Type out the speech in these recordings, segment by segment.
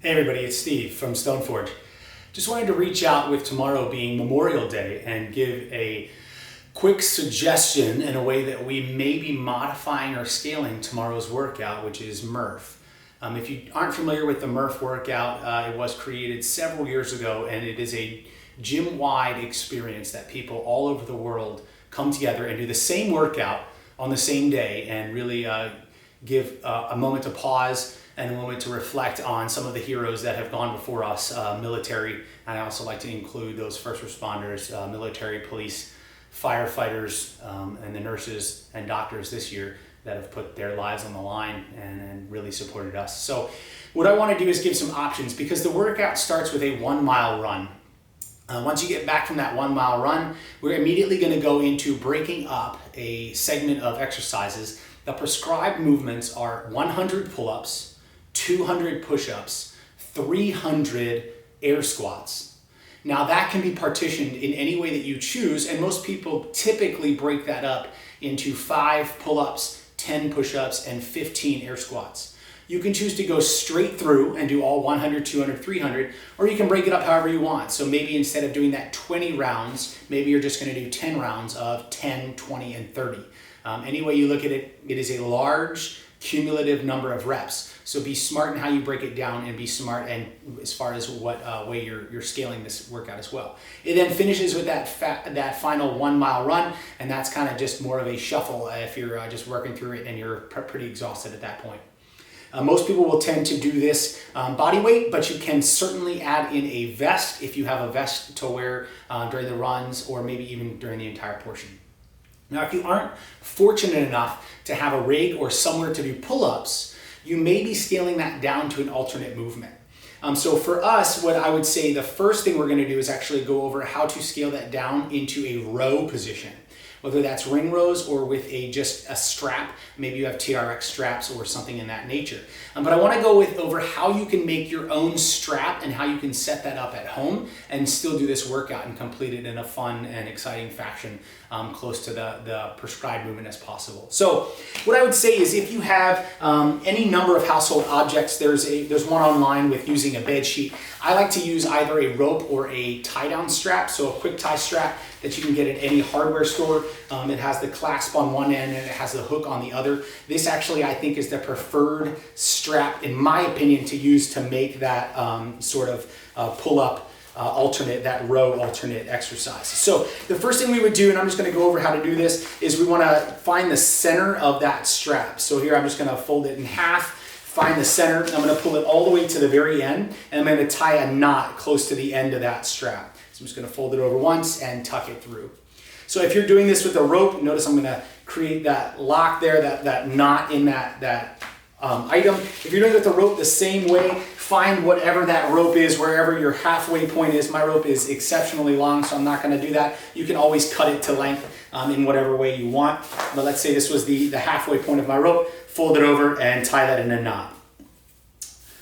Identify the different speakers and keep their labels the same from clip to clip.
Speaker 1: Hey everybody, it's Steve from Stoneforge. Just wanted to reach out with tomorrow being Memorial Day and give a quick suggestion in a way that we may be modifying or scaling tomorrow's workout, which is Murph. If you aren't familiar with the Murph workout, it was created several years ago and it is a gym-wide experience that people all over the world come together and do the same workout on the same day and really give a moment to pause and a moment to reflect on some of the heroes that have gone before us, military, and I also like to include those first responders, military, police, firefighters, and the nurses and doctors this year that have put their lives on the line and really supported us. So what I want to do is give some options because the workout starts with a 1 mile run. Once you get back from that 1 mile run, we're immediately going to go into breaking up a segment of exercises. The prescribed movements are 100 pull-ups, 200 push-ups, 300 air squats. Now that can be partitioned in any way that you choose, and most people typically break that up into 5 pull-ups, 10 push-ups, and 15 air squats. You can choose to go straight through and do all 100, 200, 300, or you can break it up however you want. So maybe instead of doing that 20 rounds, maybe you're just going to do 10 rounds of 10, 20, and 30. Any way you look at it, it is a large cumulative number of reps. So be smart in how you break it down and be smart and as far as what way you're scaling this workout as well. It then finishes with that final 1 mile run, and that's kind of just more of a shuffle if you're just working through it and you're pretty exhausted at that point. Most people will tend to do this body weight, but you can certainly add in a vest if you have a vest to wear during the runs or maybe even during the entire portion. Now, if you aren't fortunate enough to have a rig or somewhere to do pull-ups, you may be scaling that down to an alternate movement. So for us, what I would say the first thing we're going to do is actually go over how to scale that down into a row position, whether that's ring rows or with just a strap. Maybe you have TRX straps or something in that nature. But I want to go over how you can make your own strap and how you can set that up at home and still do this workout and complete it in a fun and exciting fashion close to the prescribed movement as possible. So what I would say is if you have any number of household objects, there's one online with using a bed sheet. I like to use either a rope or a tie down strap, so a quick tie strap that you can get at any hardware store. It has the clasp on one end and it has the hook on the other. This actually I think is the preferred strap in my opinion to use to make that sort of pull-up alternate, that row alternate exercise. So the first thing we would do, and I'm just going to go over how to do this, is we want to find the center of that strap. So here I'm just going to fold it in half, find the center, and I'm going to pull it all the way to the very end, and I'm going to tie a knot close to the end of that strap. So I'm just going to fold it over once and tuck it through. So if you're doing this with a rope, notice I'm going to create that lock there, that knot in that item. If you're doing it with the rope the same way, find whatever that rope is, wherever your halfway point is. My rope is exceptionally long, so I'm not going to do that. You can always cut it to length in whatever way you want. But let's say this was the halfway point of my rope. Fold it over and tie that in a knot.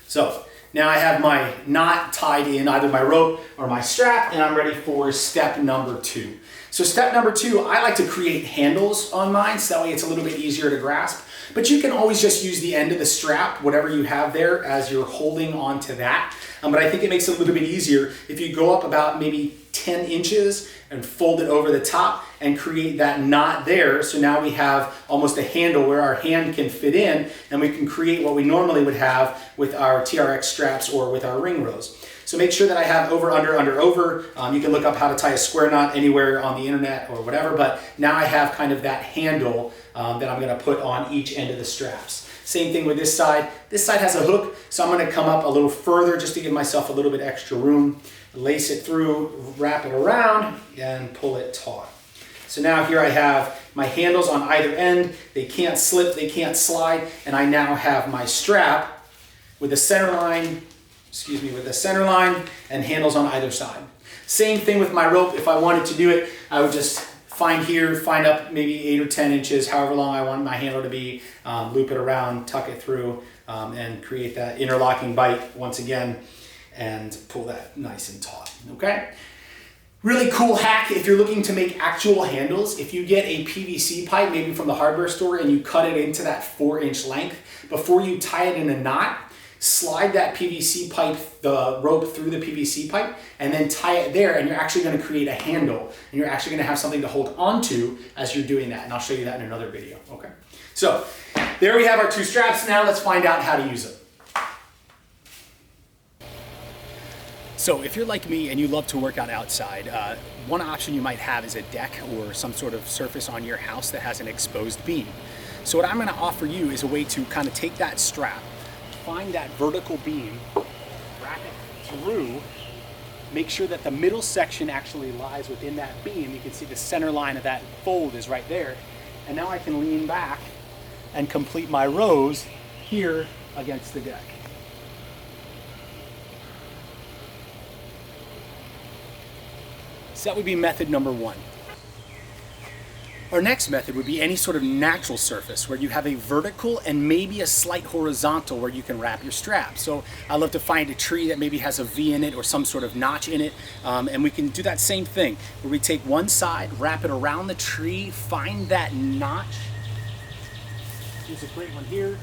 Speaker 1: So now I have my knot tied in either my rope or my strap, and I'm ready for step number 2. So step number 2, I like to create handles on mine, so that way it's a little bit easier to grasp. But you can always just use the end of the strap, whatever you have there, as you're holding on to that. But I think it makes it a little bit easier if you go up about maybe 10 inches and fold it over the top and create that knot there. So now we have almost a handle where our hand can fit in, and we can create what we normally would have with our TRX straps or with our ring rows. So make sure that I have over, under, under, over. You can look up how to tie a square knot anywhere on the internet or whatever, but now I have kind of that handle that I'm going to put on each end of the straps. Same thing with this side. This side has a hook, so I'm going to come up a little further just to give myself a little bit extra room. Lace it through, wrap it around, and pull it taut. So now here I have my handles on either end. They can't slip, they can't slide, and I now have my strap with a center line, and handles on either side. Same thing with my rope. If I wanted to do it, I would just find up maybe 8 or 10 inches, however long I want my handle to be, loop it around, tuck it through, and create that interlocking bite once again, and pull that nice and taut, okay? Really cool hack if you're looking to make actual handles. If you get a PVC pipe, maybe from the hardware store, and you cut it into that 4-inch length, before you tie it in a knot, slide that PVC pipe, the rope through the PVC pipe, and then tie it there, and you're actually going to create a handle, and you're actually going to have something to hold onto as you're doing that, and I'll show you that in another video. Okay, so there we have our 2 straps. Now let's find out how to use them. So if you're like me and you love to work out outside, one option you might have is a deck or some sort of surface on your house that has an exposed beam. So what I'm going to offer you is a way to kind of take that strap, find that vertical beam, wrap it through, make sure that the middle section actually lies within that beam. You can see the center line of that fold is right there. And now I can lean back and complete my rows here against the deck. So that would be method number 1. Our next method would be any sort of natural surface where you have a vertical and maybe a slight horizontal where you can wrap your strap. So I love to find a tree that maybe has a V in it or some sort of notch in it. And we can do that same thing where we take one side, wrap it around the tree, find that notch. Here's a great one here.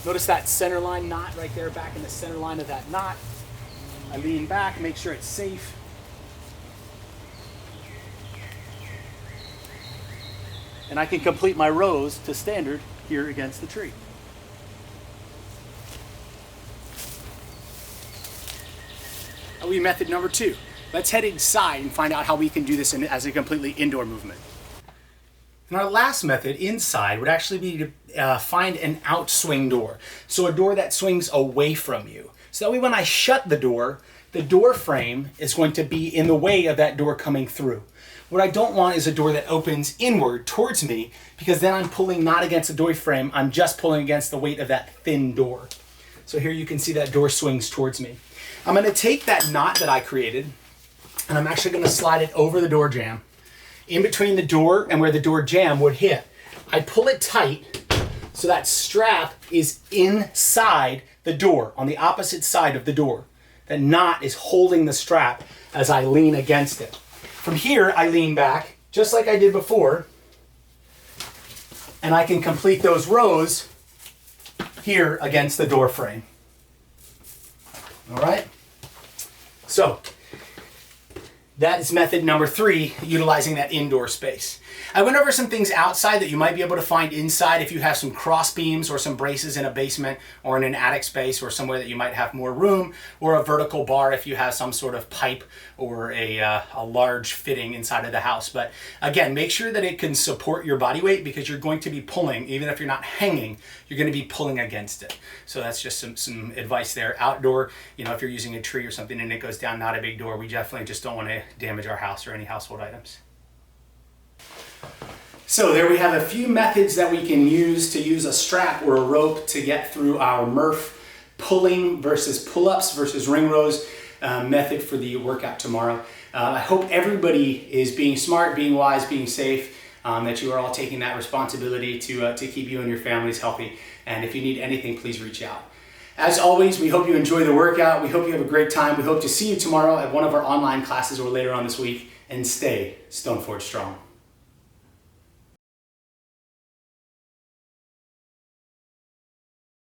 Speaker 1: Notice that center line knot right there, back in the center line of that knot. I lean back, make sure it's safe. And I can complete my rows to standard here against the tree. That will be method number 2. Let's head inside and find out how we can do this as a completely indoor movement. And our last method inside would actually be to find an outswing door. So a door that swings away from you. So that way when I shut the door frame is going to be in the way of that door coming through. What I don't want is a door that opens inward towards me, because then I'm pulling not against the door frame, I'm just pulling against the weight of that thin door. So here you can see that door swings towards me. I'm going to take that knot that I created, and I'm actually going to slide it over the door jamb, in between the door and where the door jamb would hit. I pull it tight so that strap is inside the door, on the opposite side of the door. That knot is holding the strap as I lean against it. From here, I lean back, just like I did before, and I can complete those rows here against the door frame. All right? So, that is method number 3, utilizing that indoor space. I went over some things outside that you might be able to find inside if you have some cross beams or some braces in a basement or in an attic space or somewhere that you might have more room, or a vertical bar if you have some sort of pipe or a large fitting inside of the house. But again, make sure that it can support your body weight, because you're going to be pulling, even if you're not hanging, you're going to be pulling against it. So that's just some advice there. Outdoor, if you're using a tree or something and it goes down, not a big door. We definitely just don't want to damage our house or any household items. So there we have a few methods that we can use to use a strap or a rope to get through our Murph pulling versus pull-ups versus ring rows method for the workout tomorrow. I hope everybody is being smart, being wise, being safe, that you are all taking that responsibility to keep you and your families healthy. And if you need anything, please reach out. As always, we hope you enjoy the workout. We hope you have a great time. We hope to see you tomorrow at one of our online classes or later on this week. And stay Stoneforge strong.